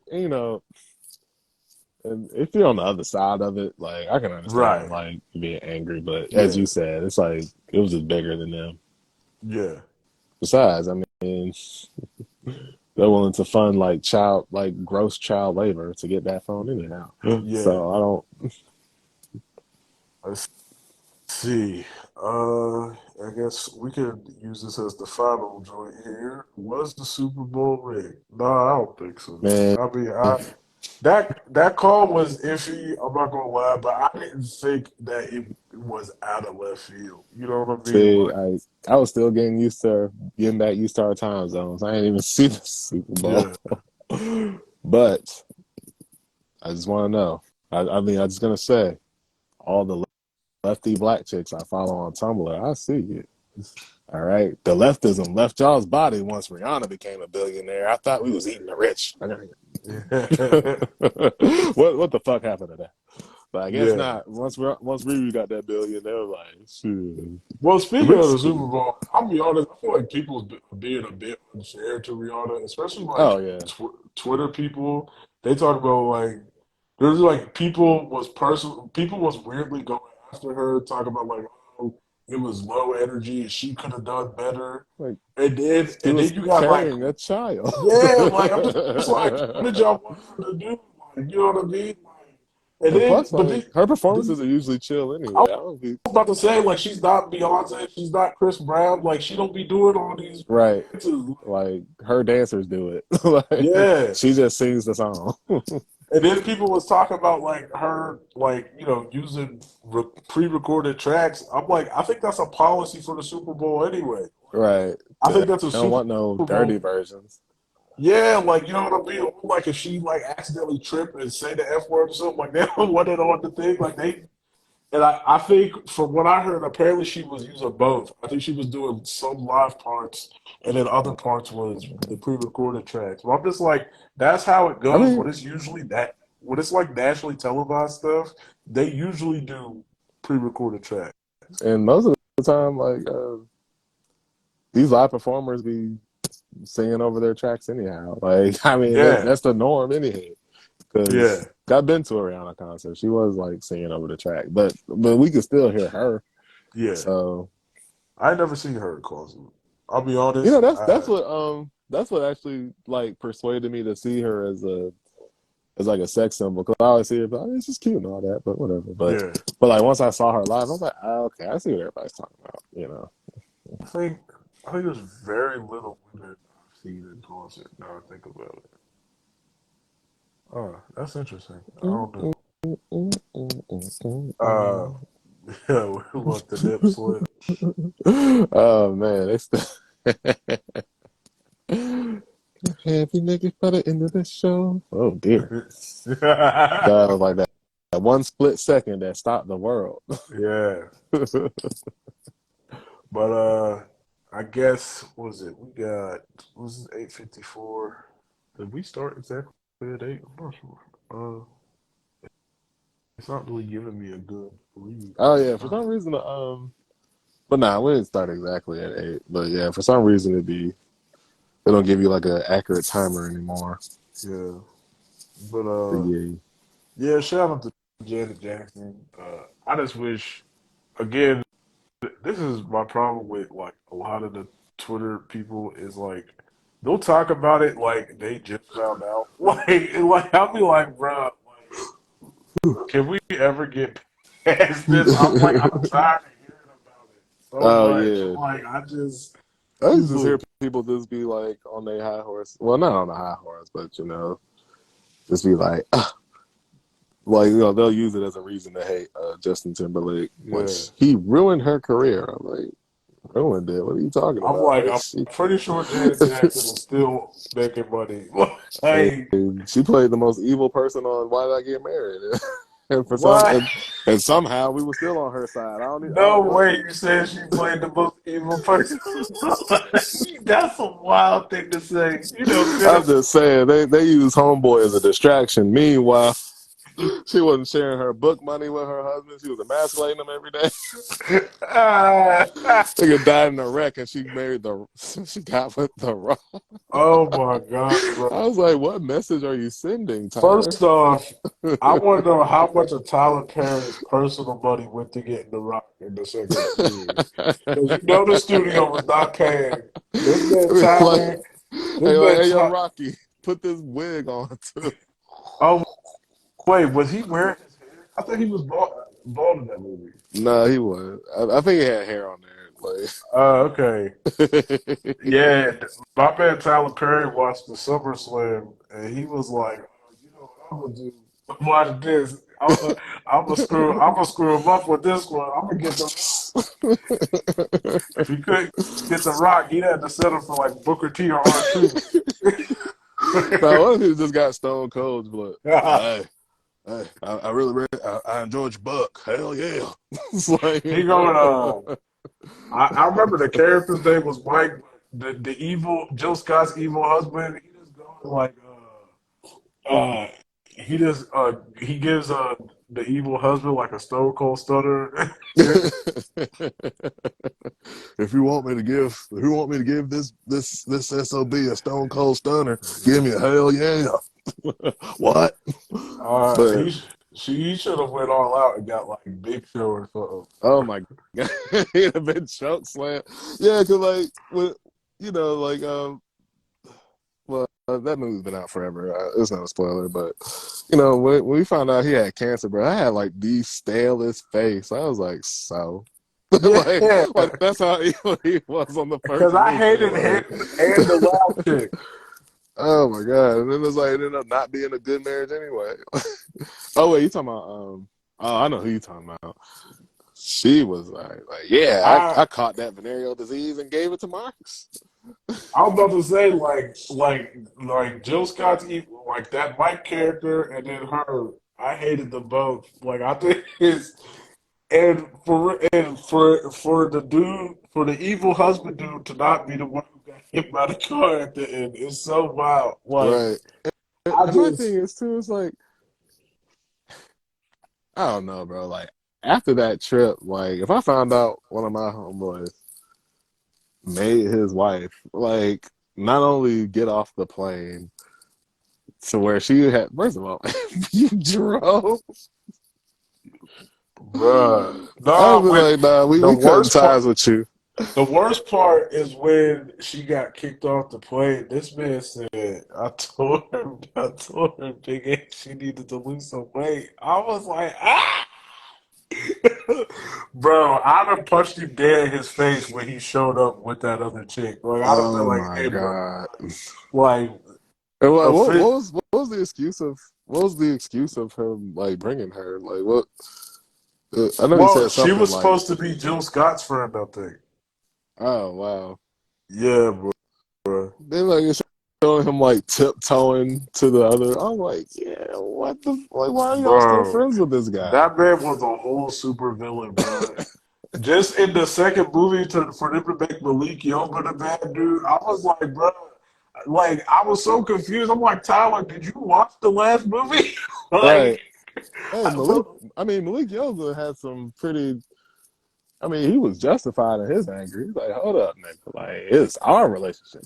and if you're on the other side of it, like I can understand right. like being angry, but as Yeah. you said, it's like it was just bigger than them. Yeah. Besides, I mean, they're willing to fund like gross child labor to get that phone in and out. Yeah. So I don't. Let's see. I guess we could use this as the final joint here. Was the Super Bowl rigged? No, I don't think so. Man, I mean, that call was iffy. I'm not gonna lie, but I didn't think that it was out of left field. You know what I mean? see, Like, I was still getting back used to our time zones. I didn't even see the Super Bowl, yeah, but I just want to know. I mean, I'm just gonna say all the lefty black chicks I follow on Tumblr. I see you. All right, the leftism left y'all's body once Rihanna became a billionaire. I thought we was eating the rich. What the fuck happened to that? But I guess yeah. not. Once Riri got that billion, they were like, shit, Well, speaking of the risky. Super Bowl, I'll be honest. I feel like people's being a bit unfair to Rihanna, especially Oh like yeah, Twitter people. They talk about like there's like people was weirdly going after her, talking about like, oh, it was low energy and she could have done better. like she And was then you got like, carrying a child. yeah, like I'm just like, what did y'all want her to do? Like, you know what I mean? Like, and And then plus, but like her then performances are usually chill I anyway. I don't be was about to say, like, she's not Beyonce, she's not Chris Brown, like she don't be doing all these right. dances. Like her dancers do it. Like Yeah, she just sings the song. And then people was talking about like her, like using pre-recorded tracks. I'm like, I think that's a policy for the Super Bowl anyway. Right. I They think that's a don't Super want no dirty Bowl. versions. Yeah, like you know what I mean. Like if she like accidentally trip and say the F word or something, like they don't want it on the thing. Like they and I think from what I heard, apparently she was using both. I think she was doing some live parts, and then other parts was the pre-recorded tracks. But I'm just like, that's how it I goes mean, when it's usually that when it's like nationally televised stuff. They usually do pre-recorded tracks. and most of the time, like these live performers be singing over their tracks anyhow. Like, I mean, Yeah, that's the norm anyhow. Because yeah, I've been to a Rihanna concert. She was like singing over the track, but we could still hear her. yeah. So I ain't never seen her in concert. I'll be you know, honest. that's what actually like persuaded me to see her as like a sex symbol. Because I always see her, but it's just cute and all that, but whatever. Yeah, But like once I saw her live, I was like, oh, okay, I see what everybody's talking about. You know. I think I think there's very little women I've seen in concert. Now I think about it. Oh, that's interesting. I don't know. Uh, yeah, we want the nip slip. Oh man, they still happy niggas by the end of the show. Oh dear, that was like that one split second that stopped the world. Yeah, but I guess what was it? We got what was it 8:54? Did we start exactly at 8? I'm not sure. It's not really giving me a good read Oh on the yeah, for time. some reason, but nah, we didn't start exactly at 8. But yeah, for some reason they don't give you like an accurate timer anymore. Yeah, but But yeah, yeah. Shout out to Janet Jackson. I just wish again. This is my problem with like a lot of the Twitter people is like they'll talk about it like they just found out. Like I'll be like, bro, like, can we ever get past this? I'm tired of hearing about it so oh much. yeah. Like I just, I used just to hear look. people just be like on their high horse. Well, not on the high horse, but you know, just be like, like they'll use it as a reason to hate Justin Timberlake. Like Yeah, he ruined her career. I'm like, ruined it. What are you talking I'm about? like Like I'm pretty sure Janet Jackson is still making money. Like she played the most evil person on Why Did I Get Married? And for some what? and somehow we were still on her side. I No don't know. way you said she played the most evil person. That's a wild thing to say. You know, I'm Jennifer. just saying they use homeboy as a distraction. Meanwhile, she wasn't sharing her book money with her husband. She was emasculating him every day. Ah, Nigga died in a wreck, and she married she got with the Rock. oh my God, I bro. was like, what message are you sending, Tyler? First off, I want to know how much of Tyler Perry's personal money went to getting the Rock in the second series. Because you know the studio was not paying. This man like, Tyler, this man hey, yo, Tyler. Rocky, put this wig on too. Oh, wait, was he wearing his hair? I thought he was bald in that movie. No, he was. I think he had hair on there. Okay. Like, Yeah, my man Tyler Perry watched the SummerSlam, and he was like, oh, "You know what I'm gonna do? Watch this. I'm gonna screw him up with this one. I'm gonna get the if he couldn't get the Rock, he'd have to settle for like Booker T or R-Truth." now, what if he just got Stone Cold? But hey, I really, I enjoyed your book. Hell yeah! It's like, He going. I remember the character's name was Mike, the evil Jill Scott's evil husband. He just going like. He gives the evil husband like a stone cold stunner. if you want me to give this SOB a Stone Cold Stunner, give me a hell yeah. What? But He should have went all out and got like Big Show or oh something. my god, he'd have been choke slam. Yeah, cause like with like well, that movie's been out forever. It's not a spoiler, but when we found out he had cancer, bro, I had like the stalest face. I was like, so, Yeah, like that's how evil he was on the because first I movie. hated Like, him and the loud chick. Oh my god! And then it's like it ended up not being a good marriage anyway. Oh wait, you talking about Oh, I know who you talking about. She was like yeah, I I caught that venereal disease and gave it to Marcus. I was about to say like Jill Scott's evil, like that Mike character, and then her. I hated them both. Like I think it's and for the dude for the evil husband dude to not be the one who got hit by the car at the end is so wild. Like Right. I And my thing just is too, it's like I don't know, bro. Like after that trip, like if I found out one of my homeboys made his wife like not only get off the plane to where she had first of all, you drove. bruh. I'd No, be when like, nah, the we cutting worst part ties with you. the worst part is when she got kicked off the plane. This man said, I told her, Big A, she needed to lose some weight. I was like, ah! Bro, I'd have punched him dead in his face when he showed up with that other chick. Like, I'd have been Oh like, my hey, bro, god. like, And like, a fit. what was the excuse of him like bringing her? Like what? I know he Well, said she something was like, supposed to be Jill Scott's friend, I think. "Oh wow." Yeah, bro. Then like it's showing him like tiptoeing to the other. I'm like, yeah, what the like? Why are y'all still Bro, friends with this guy? that man was a whole super villain, bro. Just in the second movie for them to make Malik Yoba the bad dude, I was like, bro, like I was so confused. I'm like, Tyler, did you watch the last movie? Like, Right? Hey, Malik. bro, I mean, Malik Yoza had some pretty. I mean, he was justified in his anger. He's like, hold up, nigga. Like, it's our relationship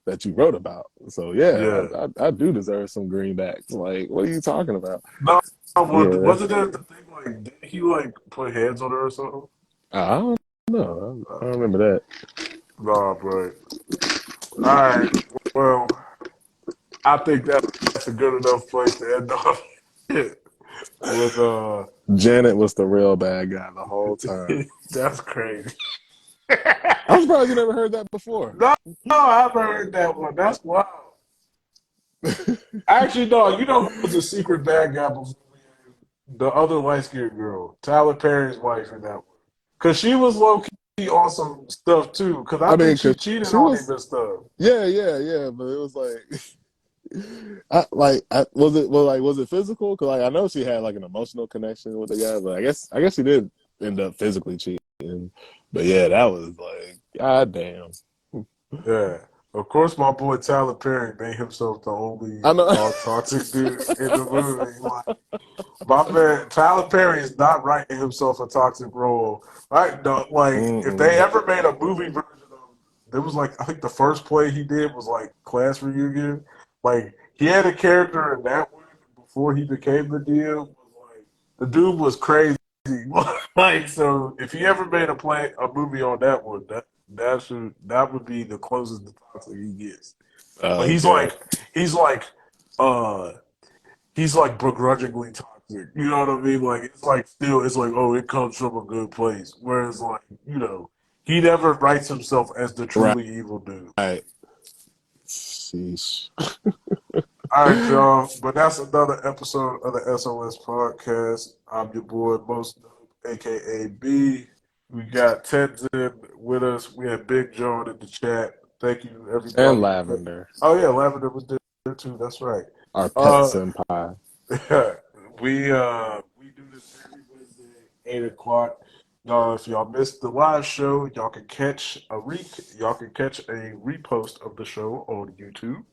that you wrote about. So yeah, yeah. I do deserve some greenbacks. Like, what are you talking about? No, Yeah, wasn't that the thing? Like, did he like put hands on her or something? I don't know. I Uh, don't remember that. nah, bro. All right. Well, I think that's a good enough place to end off. With Janet was the real bad guy the whole time. that's crazy. I'm surprised you never heard that before. No, no, I haven't heard that one. That's wild. Actually, no, you know who was a secret bad guy before we had the other light skinned girl, Tyler Perry's wife in that one. Because she was low key on some stuff too. Because I I mean, think she because cheated she on him was, and stuff. yeah, but it was like, was it physical? Because like I know she had like an emotional connection with the guy, but I guess she did end up physically cheating. But yeah, that was like, god damn. Yeah. Of course, my boy Tyler Perry made himself the only I know. toxic dude in the movie. Like, my man, Tyler Perry is not writing himself a toxic role. Right? No, like, if they Mm-mm. ever made a movie version of, there was like, I think the first play he did was like Class Reunion. Like, he had a character in that one before he became the deal. Was like, the dude was crazy. Like, so if he ever made a movie on that one, that would be the closest to toxic he gets. But Okay. he's like, uh, he's like begrudgingly toxic. You know what I mean? Like it's like still it's like oh it comes from a good place. Whereas like he never writes himself as the Right. truly evil dude. Sheesh. All right, y'all. But that's another episode of the SOS Podcast. I'm your boy Most Dope, aka B. We got Tenzin with us. We had Big John in the chat. Thank you And everybody. Lavender, Oh yeah, Lavender was there too. That's right. our pet Uh, senpai. we do this every Wednesday, 8 o'clock. Y'all, if y'all missed the live show, y'all can catch a repost of the show on YouTube.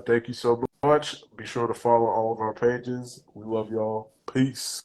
Thank you so much. Be sure to follow all of our pages. We love y'all. Peace.